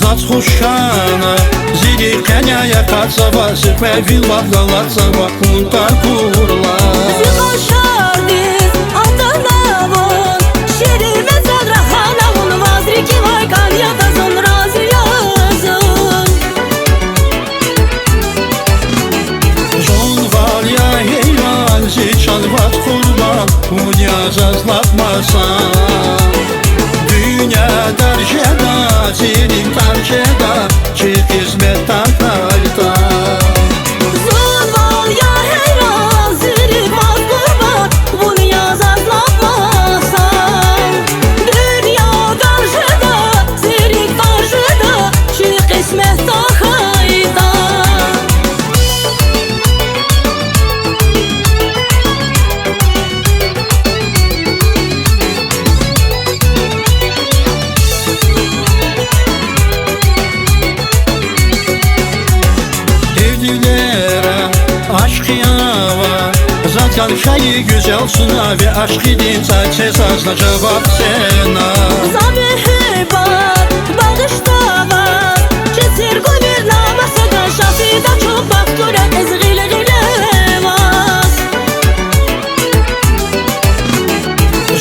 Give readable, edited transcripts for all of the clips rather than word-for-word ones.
zat xoşana Zili qənyaya qaçava Sirpə vilva qalaçava Unta kurla Bizi başardiz Antanavon Şeri mezad rahanavon Vazriki var kalyatazon Razı yazın Zon valya heyran Zicalvat kurban Unya zazlatmasan Dünya darjeda Zilim tarjeda Ki hizmet takalda Zon val ya heyran Zirik vaz kurban Bunu yaz azlatmasan Dünya karşıda Zirik karşıda Ki kısmet takayda Aşk yava Zaten şeyi güzel suna Ve aşk idin sadece sazla cevap sena Zamihı var, bağışta var Kesir gülür namasa da Şafida çok baktıra ezgili gilemez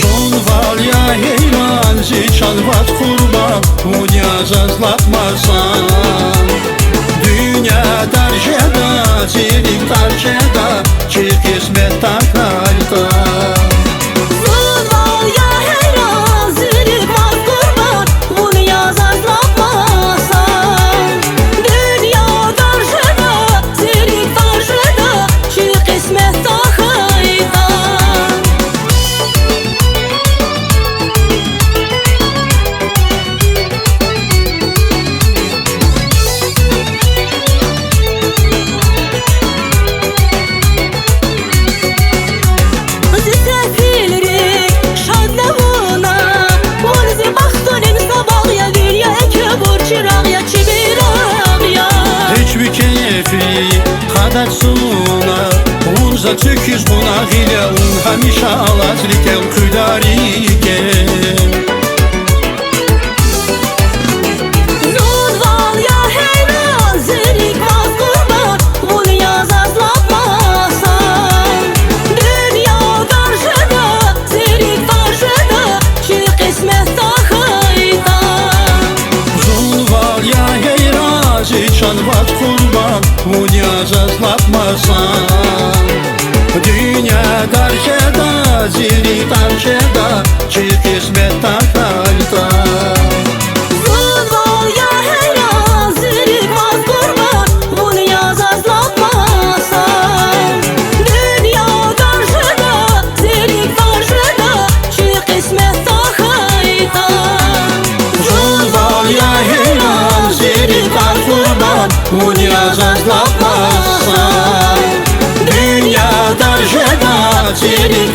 Zon var ya heyran Zicalvat kurban Unya zazlatmasan Dünya darjeda Zilim tarjeda Ki hizmet takalda Zul val ya heyran Zirik vaz kurban Bunu yaz azlatmasan Dünya karşıda Zirik karşıda Ki kısmet takayda Hiçbir keyfi kadar suna Urza tüküz buna gile Un hamisha alazliken kudariken Zul val ya heyran Zirik vaz kurban Bunu yaz azlatmasan Dünya karşıda Zirik karşıda Ki kısmet takayda Zul var ya heyran Zicalvat kurban Unya zazlatmasan Dünya karşıda Zili tarjeda Ki hizmet takalda Zul val ya heyran Zirik vaz kurban Bunu yaz azlatmasan Dünya karşıda Zirik karşıda Ki kısmet takayda Zul var ya heyran Zicalvat kurban Unya zazlatmasan Dünya darjeda Zilim